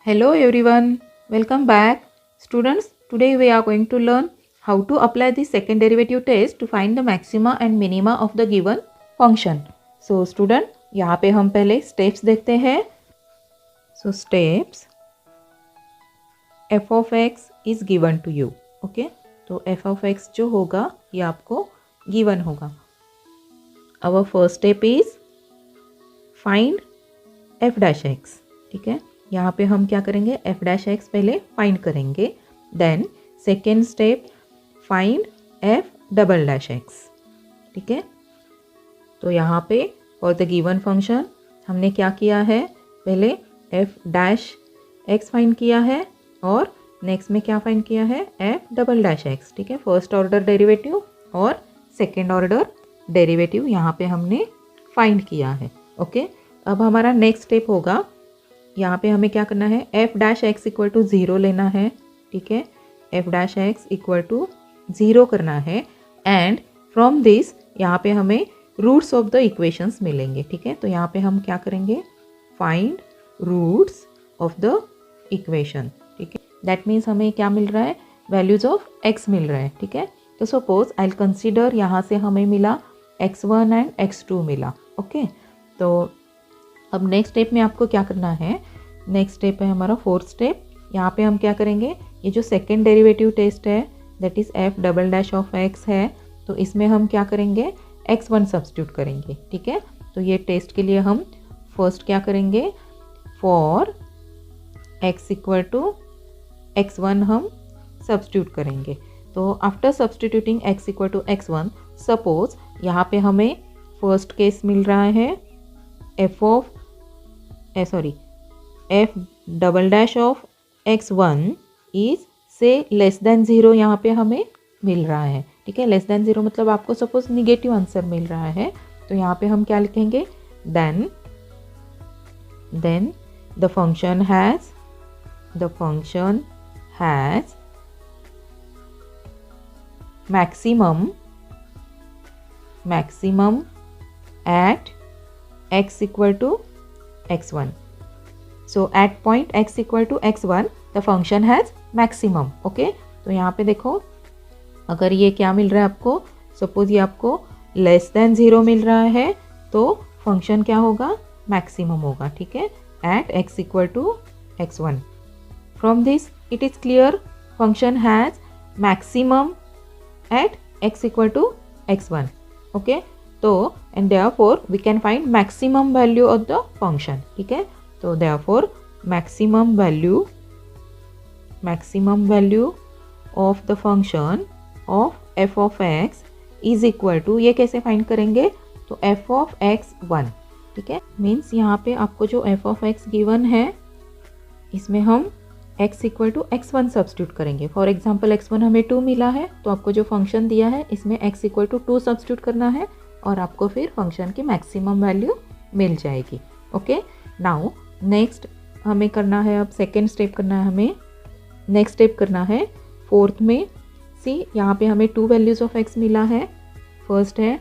Hello everyone, welcome back. Students, today we are going to learn how to apply the second derivative test to find the maxima and minima of the given function. So student, यहाँ पे हम पहले steps देखते हैं. So steps, f of x is given to you. Okay, तो f of x जो होगा ये आपको given होगा. Our first step is find f dash x. ठीक है, यहाँ पे हम क्या करेंगे, f डैश एक्स पहले फाइंड करेंगे. Then second step find f double dash x. ठीक है, तो यहाँ पे फॉर द गिवन फंक्शन हमने क्या किया है, पहले f डैश एक्स फाइंड किया है और नेक्स्ट में क्या फाइंड किया है, f डबल डैश एक्स. ठीक है, फर्स्ट ऑर्डर डेरिवेटिव और सेकेंड ऑर्डर डेरिवेटिव यहाँ पे हमने फाइंड किया है. ओके, अब हमारा नेक्स्ट स्टेप होगा, यहाँ पे हमें क्या करना है, f dash x equal to 0 लेना है. ठीक है, f dash x equal to 0 करना है एंड फ्रॉम दिस यहाँ पे हमें रूट्स ऑफ द इक्वेशंस मिलेंगे. ठीक है, तो यहाँ पे हम क्या करेंगे, find roots of the equation. ठीक है, दैट मीन्स हमें क्या मिल रहा है, वैल्यूज ऑफ x मिल रहा है. ठीक है, तो सपोज आई कंसीडर यहाँ से हमें मिला x1 एंड x2 मिला. ओके, तो अब नेक्स्ट स्टेप में आपको क्या करना है, नेक्स्ट स्टेप है हमारा फोर्थ स्टेप. यहाँ पे हम क्या करेंगे, ये जो सेकेंड डेरिवेटिव टेस्ट है that is f double dash of x है, तो इसमें हम क्या करेंगे, x1 सब्स्टिट्यूट करेंगे. ठीक है, तो ये टेस्ट के लिए हम फर्स्ट क्या करेंगे, for x equal to x1 हम सब्स्टिट्यूट करेंगे. तो after substituting x equal to x1, suppose यहाँ पे हमें फर्स्ट केस मिल रहा है f double dash of x1 is से लेस देन 0 यहाँ पे हमें मिल रहा है. ठीक है, लेस देन 0 मतलब आपको सपोज निगेटिव आंसर मिल रहा है, तो यहाँ पे हम क्या लिखेंगे, then the function has maximum at x equal to x1. So at point x equal to x1 the function has maximum. Okay, तो यहाँ पे देखो, अगर ये क्या मिल रहा है आपको, सपोज ये आपको लेस देन 0 मिल रहा है तो फंक्शन क्या होगा, मैक्सिमम होगा. ठीक है, at x equal to x1. From this it is clear function has maximum at x equal to x1. Okay, तो and therefore we can find maximum value of the function. ठीक है, तो therefore maximum value of the function of f of x is equal to, ये कैसे find करेंगे, तो f of x1. ठीक है, मीन्स यहाँ पे आपको जो f ऑफ x गिवन है इसमें हम x equal to x1 substitute करेंगे. फॉर एग्जाम्पल x1 हमें 2 मिला है, तो आपको जो फंक्शन दिया है इसमें x इक्वल टू 2 सब्स्टिट्यूट करना है और आपको फिर फंक्शन की मैक्सिमम वैल्यू मिल जाएगी. ओके, नाउ नेक्स्ट हमें करना है, अब सेकेंड स्टेप करना है हमें, नेक्स्ट स्टेप करना है फोर्थ में. सी यहाँ पे हमें 2 वैल्यूज़ ऑफ x मिला है, फर्स्ट है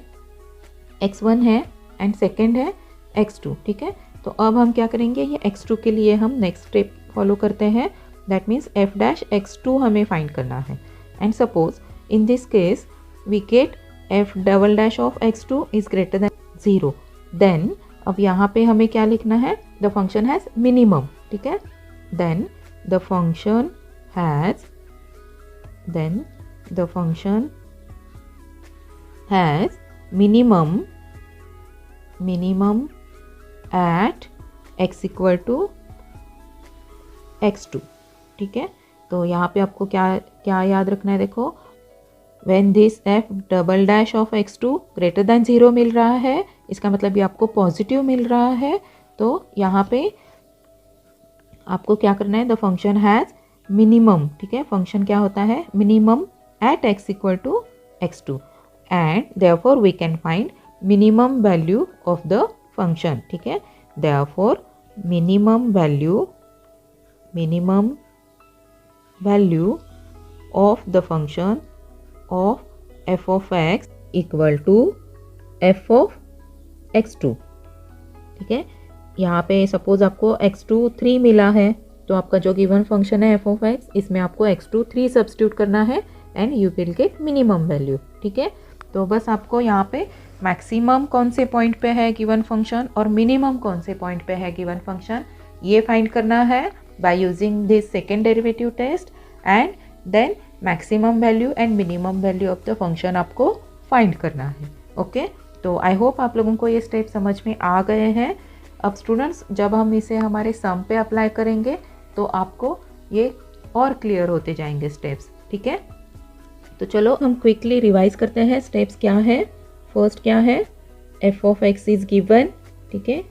x1 है एंड सेकेंड है x2. ठीक है, तो अब हम क्या करेंगे, ये x2 के लिए हम नेक्स्ट स्टेप फॉलो करते हैं, that means f dash x2 हमें फाइंड करना है. And suppose in this case we get f double dash of x2 is greater than 0. Then अब यहाँ पे हमें क्या लिखना है, द फंक्शन हैज़ मिनिमम. ठीक है, then the function has minimum at x equal to x2. ठीक है, तो यहाँ पे आपको क्या याद रखना है, देखो when this f double dash of x2 greater than 0 मिल रहा है, इसका मतलब ये आपको पॉजिटिव मिल रहा है. तो यहाँ पे आपको क्या करना है, द फंक्शन हैज़ मिनिमम. ठीक है, फंक्शन क्या होता है, minimum at x equal to x2 and therefore we can find minimum value of the function. ठीक है, therefore minimum value of the function of f of x equal to f of x2. ठीक है, यहाँ पे suppose आपको x2 3 मिला है, तो आपका जो गिवन फंक्शन है एफ ऑफ एक्स, इसमें आपको x2 3 सब्स्टिट्यूट करना है and you will gate minimum value. ठीक है, तो बस आपको यहाँ पे मैक्सिमम कौन से पॉइंट पे है गिवन फंक्शन और मिनिमम कौन से पॉइंट पे है गिवन फंक्शन, ये फाइंड करना है by using this second derivative test and then maximum value and minimum value of the function आपको फाइंड करना है। ओके, तो आई होप आप लोगों को ये स्टेप समझ में आ गए हैं। अब स्टूडेंट्स, जब हम इसे हमारे सम पे अप्लाई करेंगे तो आपको ये और क्लियर होते जाएंगे स्टेप्स। ठीक है, तो चलो हम क्विकली रिवाइज करते हैं स्टेप्स क्या है। फर्स्ट क्या है, F of x is given. ठीक है,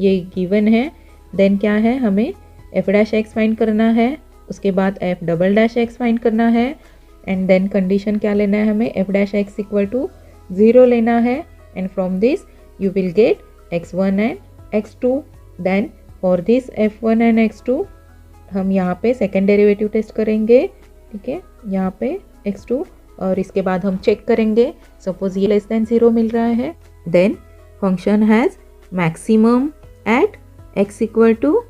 ये गिवन है। देन क्या है, हमें एफ डैश एक्स फाइंड करना है, उसके बाद F double dash X find करना है एंड देन कंडीशन क्या लेना है, हमें F dash x equal to 0 लेना है and from this you will get x1 and x2। Then for this f1 and x2 हम यहाँ पे सेकेंड डेरिवेटिव टेस्ट करेंगे। ठीक है, यहाँ पे x2 और इसके बाद हम चेक करेंगे, सपोज ये लेस देन 0 मिल रहा है, then function has maximum at x equal to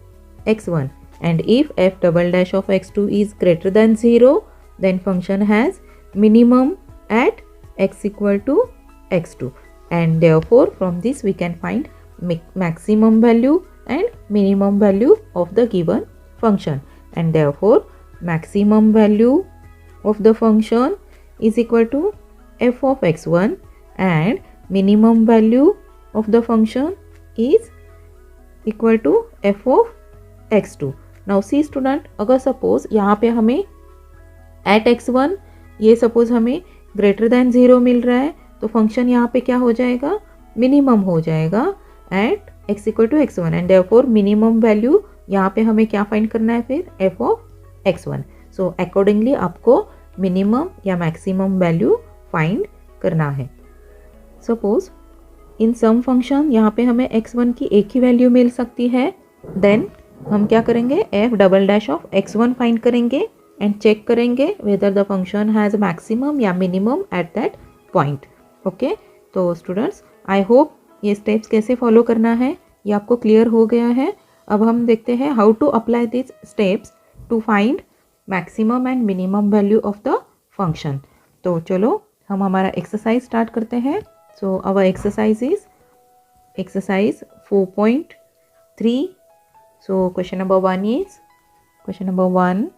x1 and if f double dash of x2 is greater than 0 then function has minimum at x equal to x2 and therefore from this we can find maximum value and minimum value of the given function and therefore maximum value of the function is equal to f of x1 and minimum value of the function is equal to f of x2। Now see student, अगर suppose यहाँ पे हमें eight x1 ये suppose हमें greater than 0 मिल रहा है तो फंक्शन यहाँ पे क्या हो जाएगा, मिनिमम हो जाएगा at x equal to x1 and therefore minimum value यहाँ पे हमें क्या फाइंड करना है फिर f of x1। So accordingly आपको मिनिमम या मैक्सिमम वैल्यू फाइंड करना है। सपोज इन सम फंक्शन यहाँ पे हमें x1 की एक ही वैल्यू मिल सकती है, देन हम क्या करेंगे, F double dash of x1 find करेंगे एंड चेक करेंगे whether the function has maximum या minimum at that point. Okay, तो स्टूडेंट्स आई होप ये स्टेप्स कैसे फॉलो करना है ये आपको क्लियर हो गया है। अब हम देखते हैं how to apply this steps to find maximum and minimum value of the function. तो चलो हम हमारा एक्सरसाइज स्टार्ट करते हैं। So our exercise is exercise 4.3। So question number 1,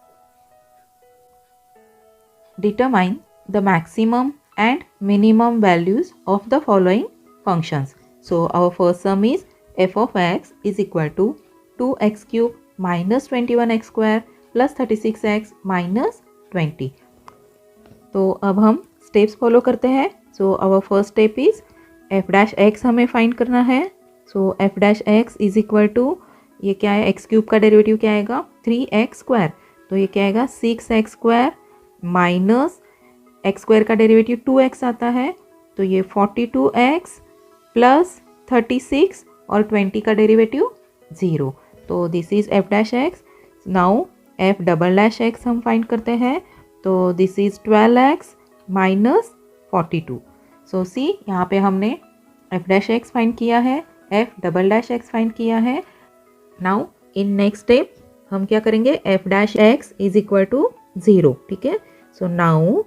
determine the maximum and minimum values of the following functions. So our first sum is f of x is equal to 2x cube minus 21x square plus 36x minus 20। तो अब हम steps follow करते हैं। So our first step is f dash x हमें find करना है। So f dash x is equal to, ये क्या है, एक्स क्यूब का डेरिवेटिव क्या आएगा, 3x स्क्वायर, तो ये क्या आएगा 6x square minus x square का डेरिवेटिव 2x आता है तो ये 42x प्लस 36 और 20 का डेरिवेटिव 0। तो this is f dash x। Now f double dash x हम फाइंड करते हैं, तो दिस इज 12x माइनस 42। सो सी यहाँ पे हमने f डैश x फाइंड किया है, f double dash x find किया है। नाउ इन नेक्स्ट स्टेप हम क्या करेंगे, f dash x is equal to 0। ठीक है, so now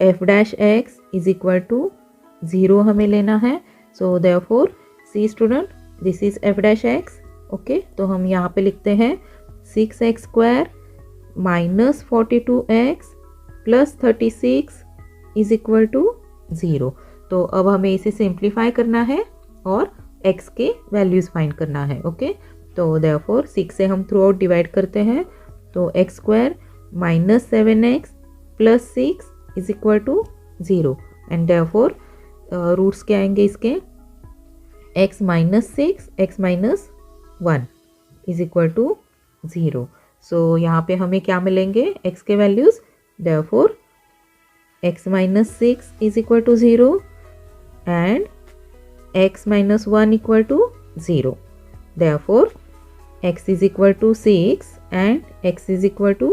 f dash x is equal to 0 हमें लेना है। So therefore see student, this is f dash x। Okay, तो हम यहाँ पे लिखते हैं 6x square minus 42x plus 36 is equal to 0। तो अब हमें इसे सिंप्लीफाई करना है और x के वैल्यूज़ फाइंड करना है। ओके, तो देयरफॉर 6 से हम थ्रू आउट डिवाइड करते हैं, तो x square minus 7x plus 6 is equal to 0 and therefore roots क्या आएंगे इसके, x minus 6 x minus 1 is equal to 0। So यहाँ पे हमें क्या मिलेंगे, x के वैल्यूज़, देयरफॉर x minus 6 is equal to 0 and x minus 1 equal to 0. Therefore, x is equal to 6 and x is equal to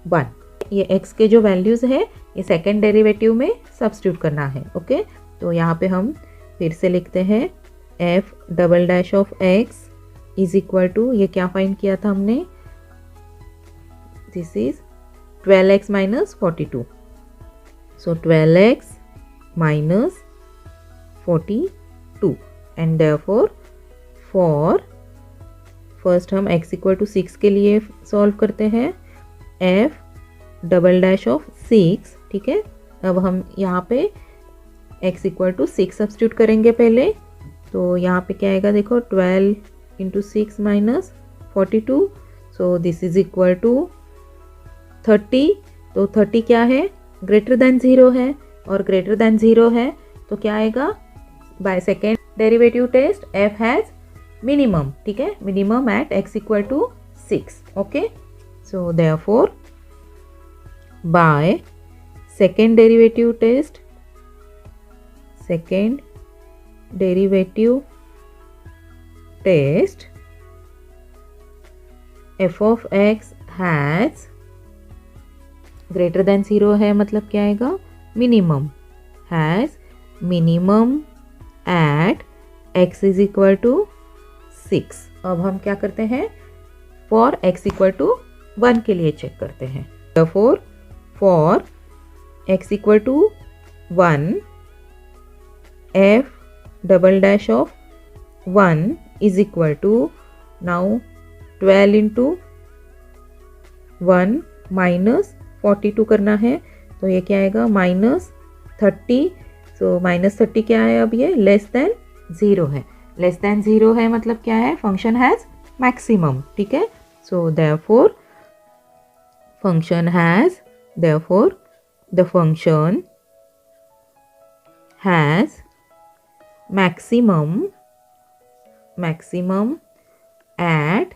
1. ये x के जो वैल्यूज़ है ये सेकेंड डेरिवेटिव में सब्स्टिट्यूट करना है। ओके, तो यहाँ पे हम फिर से लिखते हैं f double dash of x is equal to, ये क्या फाइंड किया था हमने, this is 12x minus 42. So 12x minus 42 and therefore for first हम x इक्वल टू 6 के लिए सॉल्व करते हैं f डबल डैश ऑफ 6, ठीक है। अब हम यहाँ पे x इक्वल टू 6 सब्स्टिट्यूट करेंगे पहले, तो यहाँ पे क्या आएगा देखो 12 into 6 minus 42, so this is equal to 30। तो 30 क्या है, ग्रेटर देन 0 है, और ग्रेटर देन 0 है तो क्या आएगा, by second derivative test f has minimum, ठीक है, minimum at x equal to 6, okay. So therefore by second derivative test, second derivative test f of x has greater than 0 है, मतलब क्या आएगा, minimum, has minimum at x is equal to 6। अब हम क्या करते हैं, फॉर x इक्वल टू 1 के लिए चेक करते हैं। therefore for x equal to 1 f double dash of 1 is equal to, now 12 into 1 minus 42 करना है, तो ये क्या आएगा माइनस 30। सो माइनस 30 क्या है, अब ये लेस देन 0 है, लेस देन 0 है मतलब क्या है, फंक्शन हैज़ मैक्सिमम, ठीक है। So therefore function has, therefore the function has maximum, maximum at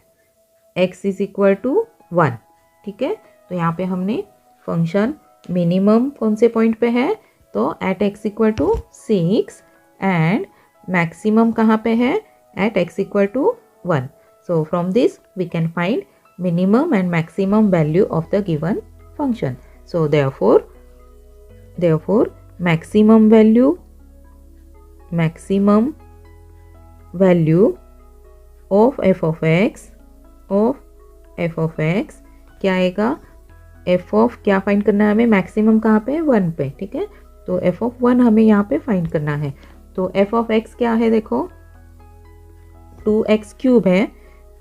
x is equal to 1, ठीक है। तो यहाँ पे हमने फंक्शन मिनिमम कौन से पॉइंट पे है, तो at x equal to 6 and maximum कहाँ पे है, at x equal to 1। So from this we can find minimum and maximum value of the given function. So therefore maximum value, maximum value of f of x, of f of x क्या आएगा, f of क्या find करना है हमें, maximum कहाँ पे, 1 पे, ठीक है। तो f ऑफ 1 हमें यहाँ पे फाइंड करना है। तो f ऑफ x क्या है, देखो 2x क्यूब है,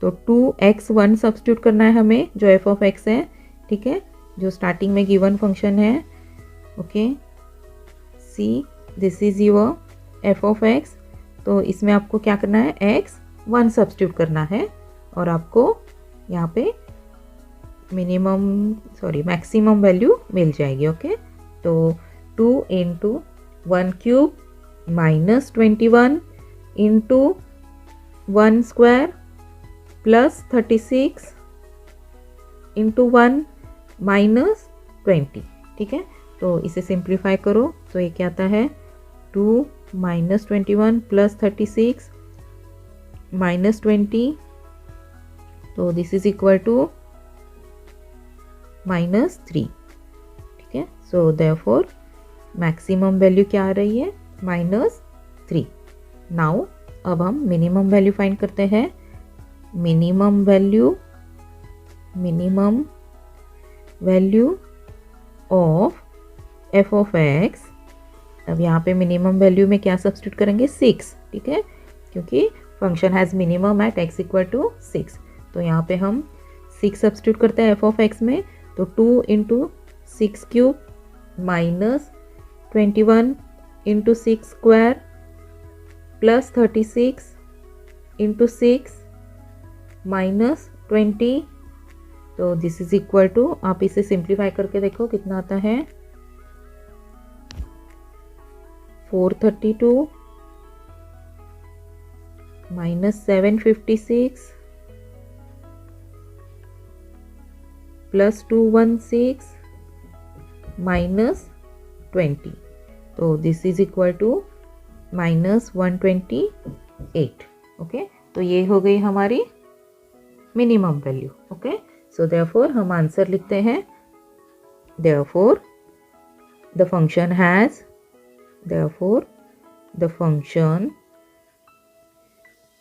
तो 2x1 सब्स्टिट्यूट करना है हमें, जो f ऑफ x है, ठीक है, जो स्टार्टिंग में गिवन फंक्शन है, okay. See this is your f of x, तो इसमें आपको क्या करना है, x1 सब्स्टिट्यूट करना है, और आपको यहाँ पे मिनिमम मैक्सिमम वैल्यू मिल जाएगी, ओके। तो 2 into 1 cube minus 21 into 1 square plus 36 into 1 minus 20, ठीक है। तो इसे सिंप्लीफाई करो तो ये क्या आता है, 2 माइनस 21 प्लस 36 माइनस 20, तो this is equal to minus 3, ठीक है। सो देयरफॉर मैक्सिमम वैल्यू क्या आ रही है, माइनस 3। नाउ अब हम मिनिमम वैल्यू फाइंड करते हैं, minimum value, minimum value of f of x। अब यहाँ पे मिनिमम वैल्यू में क्या सब्स्टिट्यूट करेंगे, 6, ठीक है, क्योंकि function has minimum at x equal to 6। तो यहाँ पे हम 6 सब्स्टिट्यूट करते हैं f ऑफ x में, तो 2 into 6 cube minus 21 into 6 square plus 36 into 6 minus 20, तो दिस इज इक्वल टू, आप इसे सिंप्लीफाई करके देखो कितना आता है, 432 माइनस 756 प्लस 216 माइनस 20, तो this is equal to minus 128, okay. तो ये हो गई हमारी minimum value, okay. So therefore हम आंसर लिखते हैं, therefore the function has, therefore the function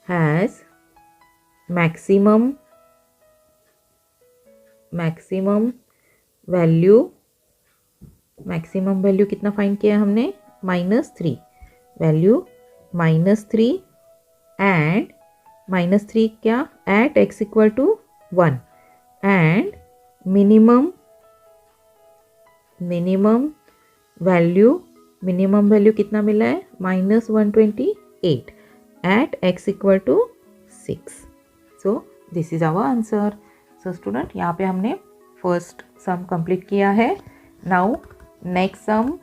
has maximum maximum value कितना फाइंड किया हमने, -3, वैल्यू -3 एंड -3 क्या, at x equal to 1 and minimum value कितना मिला है, -128 at x equal to 6. So this is our answer. So student, यहाँ पे हमने फर्स्ट सम कंप्लीट किया है. नाउ नेक्स्ट सम,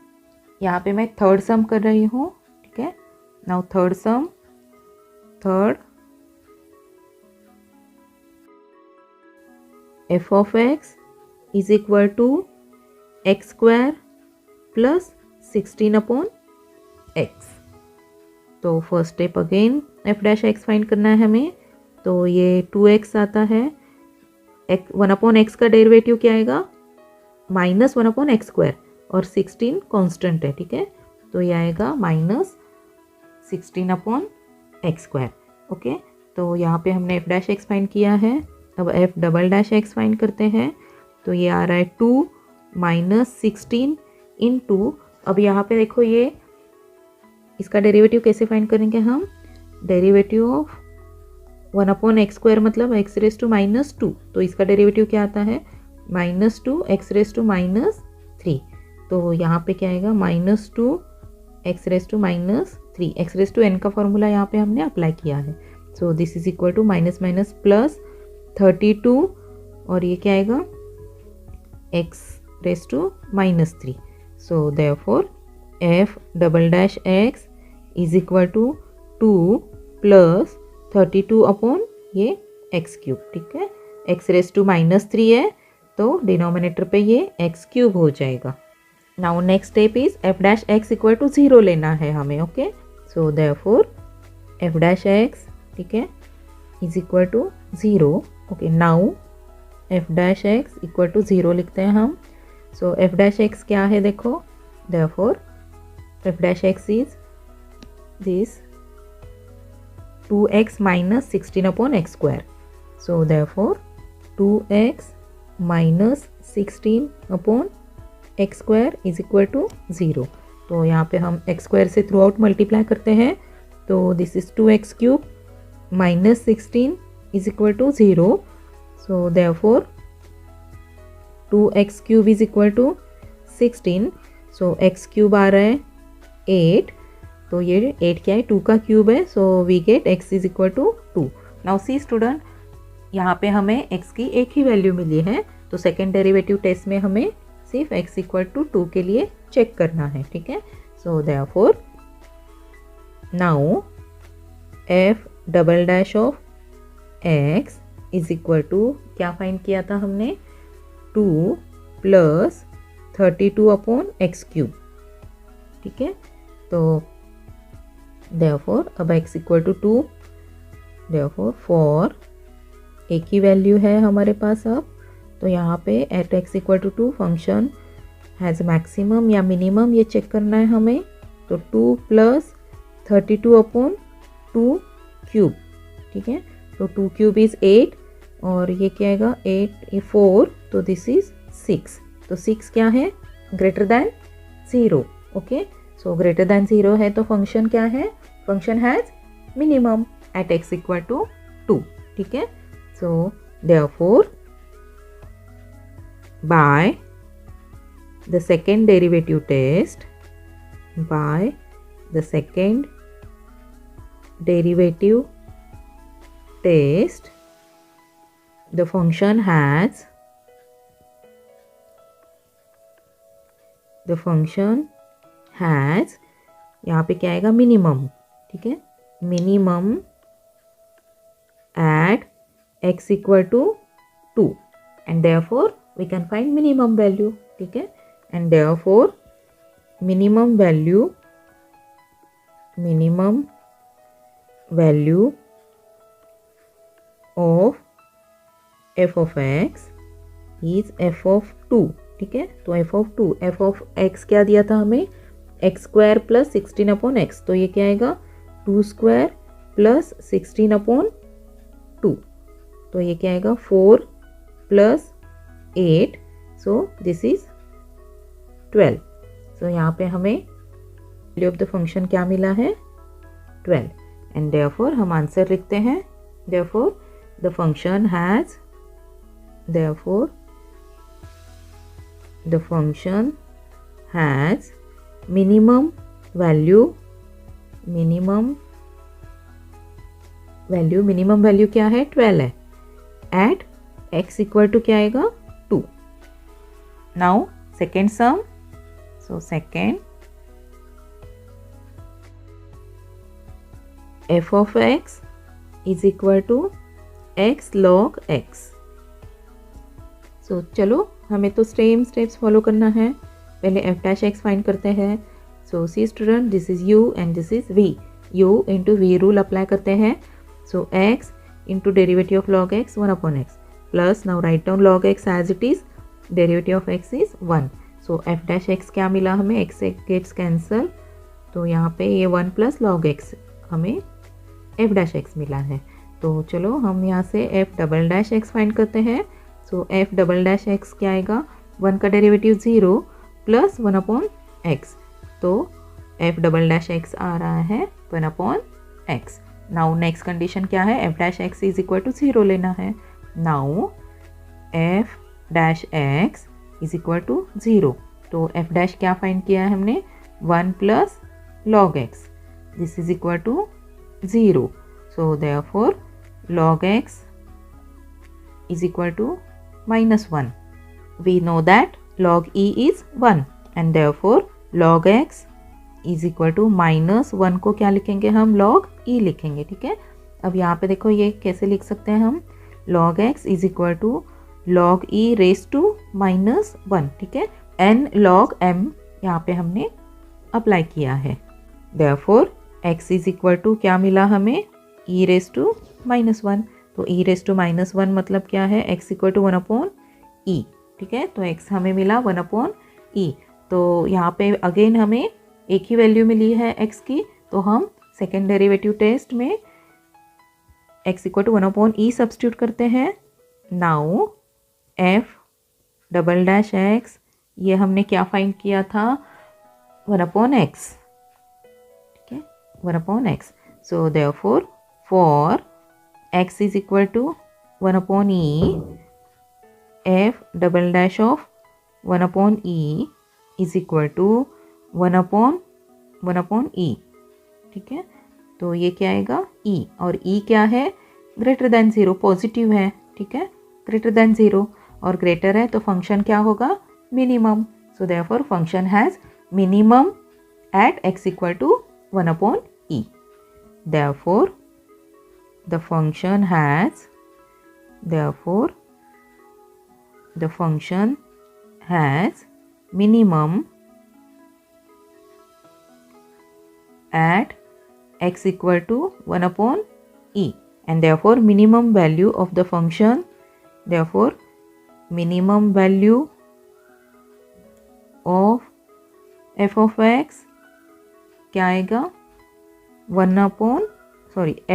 यहाँ पे मैं थर्ड सम कर रही हूँ. ठीक है, now third f of x is equal to x square plus 16 upon x. तो first step again f dash x find करना है हमें. तो ये 2x आता है, 1 अपॉन x का डेरिवेटिव क्या आएगा, -1 अपॉन एक्स स्क्वायर, और 16 कांस्टेंट है. ठीक है, तो ये आएगा -16 अपॉन एक्स स्क्वायर. ओके, तो यहाँ पे हमने f डैश x फाइंड किया है. अब f double dash x find करते हैं. तो ये आ रहा है 2 - 16 इंटू, अब यहाँ पे देखो ये इसका डेरिवेटिव कैसे फाइंड करेंगे हम, derivative of 1 upon x square मतलब x रेस टू -2. तो इसका डेरिवेटिव क्या आता है, -2 x रेस टू -3. तो यहाँ पे क्या आएगा, -2 x raise to -3. x raise to n का फॉर्मूला यहाँ पे हमने अप्लाई किया है. So this is equal to minus plus 32, और ये क्या आएगा, x raise to -3. So therefore f double dash x is equal to 2 plus 32 upon ये x क्यूब. ठीक है, x रेस टू -3 है तो डिनोमिनेटर पे ये x क्यूब हो जाएगा. Now next step is f dash x equal to 0 लेना है हमें. Okay, so therefore f dash x, ठीक है, is equal to 0. Okay, now f dash x equal to 0 लिखते हैं हम. सो f डैश x क्या है देखो, therefore f dash x is this 2x minus 16 upon x square. So therefore 2x minus 16 upon x square is equal to 0. तो यहाँ पे हम x square से थ्रू आउट मल्टीप्लाई करते हैं. तो this is 2x cube minus 16 is equal to 0. So therefore 2x cube is equal to 16. So x cube आ रहा है 8. तो ये 8 क्या है, 2 का क्यूब है. So we get x is equal to 2. Now see student, यहाँ पे हमें x की एक ही वैल्यू मिली है. तो सेकेंड डेरिवेटिव टेस्ट में हमें सिर्फ x इक्वल टू 2 के लिए चेक करना है. ठीक है, so therefore now f double dash of x is equal to, क्या फाइंड किया था हमने, 2 प्लस 32 अपॉन एक्स क्यूब. ठीक है, तो therefore अब x equal to 2, therefore for एक ही वैल्यू है हमारे पास अब. तो यहाँ पे at x equal to 2 function has maximum या मिनिमम ये चेक करना है हमें. तो 2 प्लस 32 अपॉन 2 क्यूब. ठीक है, तो 2 क्यूब इज़ 8, और ये क्या आएगा, 8 ये 4, तो दिस इज़ 6. तो 6 क्या है, greater than 0. Okay, so greater than 0 है तो फंक्शन क्या है, function has minimum at x equal to 2. ठीक है, so therefore by the second derivative test, by the second derivative test, the function has यहाँ पे क्या आएगा, मिनिमम. ठीक है, minimum at x equal to 2, and therefore we can find minimum value. ठीक है, and therefore minimum value of f of x is f of 2. ठीक है, तो f of x क्या दिया था हमें, x square plus 16 upon x. तो ये क्या आएगा, 2 स्क्वायर प्लस 16 अपॉन 2. तो ये क्या आएगा, 4 प्लस 8, सो दिस इज 12. सो यहाँ पे हमें वैल्यू ऑफ द फंक्शन क्या मिला है, 12. एंड देयरफॉर हम आंसर लिखते हैं, therefore the function has, therefore the function has minimum value, minimum value क्या है, 12 है, एट x इक्वल टू क्या आएगा, 2. Now second sum, so second f of x is equal to x log x. So चलो हमें तो same steps follow करना है. पहले f डैश x फाइंड करते हैं. So see student, this is u and this is v. u into v rule apply करते हैं. So x into derivative of log x 1 upon x plus, now write down log x as it is, derivative of x is 1. So f dash x क्या मिला हमें, x gets cancel, तो यहाँ पे ये 1 plus log x हमें f dash x मिला है. तो चलो हम यहाँ से f double dash x find करते हैं. So f double dash x क्या आएगा, 1 का डेरिवेटिव 0 प्लस 1 अपॉन x. तो f डबल डैश x आ रहा है 1 upon x. Now next condition क्या है, f dash x is equal to 0 लेना है. Now f dash x is equal to 0. तो f डैश क्या फाइंड किया है हमने, 1 plus log x, this is equal to 0. So therefore log x is equal to -1. We know that log e is 1 and therefore log x is equal to -1 को क्या लिखेंगे हम, log e लिखेंगे. ठीक है, अब यहाँ पे देखो ये कैसे लिख सकते हैं हम, log x is equal to log e raised to -1. ठीक है, n log m यहाँ पे हमने अप्लाई किया है. therefore x is equal to क्या मिला हमें, e raised to -1. तो e raised to -1 मतलब क्या है, x equal to 1 upon e. ठीक है, तो x हमें मिला 1 अपॉन e. तो यहाँ पे अगेन हमें एक ही वैल्यू मिली है x की, तो हम सेकेंड डेरिवेटिव टेस्ट में x equal to 1 upon e substitute करते हैं. Now f double dash x, ये हमने क्या फाइंड किया था, 1 अपॉन x. ठीक है, 1 upon x. So therefore for x is equal to 1 upon e, f double dash of 1 upon e is equal to 1 upon e. ठीक है, तो ये क्या आएगा, e, और e क्या है, ग्रेटर देन 0, पॉजिटिव है. ठीक है, ग्रेटर देन 0 और ग्रेटर है तो फंक्शन क्या होगा, minimum. So therefore function has minimum at x equal to 1 upon e. Therefore the function has, therefore the function has minimum at x equal to 1 upon e, and therefore minimum value of the function, therefore minimum value of f of x क्या आएगा, 1 upon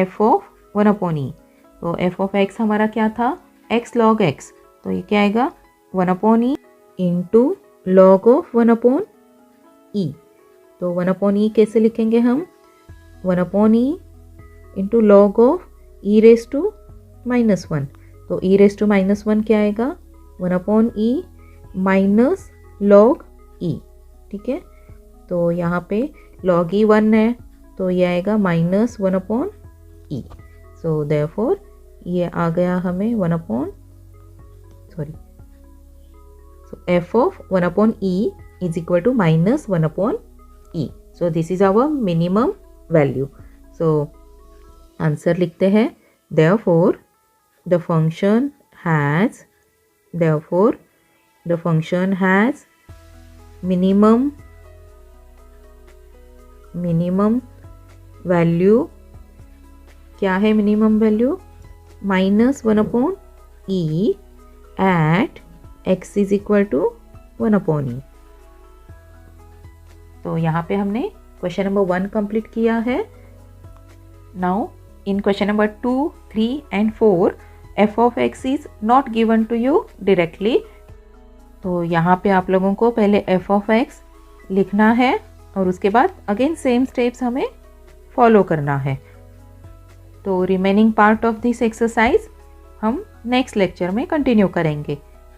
f of 1 upon e. तो f of x हमारा क्या था, x log x, तो ये क्या आएगा, 1 upon e into log of 1 upon e. तो 1 अपॉन ई कैसे लिखेंगे हम, 1 upon e into log of e raise to -1. तो ई रेस टू -1 क्या आएगा, 1 upon e minus log e. ठीक है, तो यहाँ पे लॉग ई 1 है, तो ये आएगा -1 अपॉन ई. सो देयरफॉर ये आ गया हमें 1 upon f of 1 upon e is equal to -1 upon e. So this is our minimum value. So answer लिखते हैं, therefore the function has minimum value. क्या है minimum value, -1 upon e at x is equal to 1 upon e. तो यहाँ पे हमने question number 1 complete किया है. Now in question number 2, 3 and 4 f of x is not given to you directly. तो यहाँ पे आप लोगों को पहले एफ ऑफ एक्स लिखना है और उसके बाद अगेन सेम स्टेप्स हमें फॉलो करना है। तो remaining part of this exercise हम नेक्स्ट लेक्चर में कंटिन्यू करेंगे।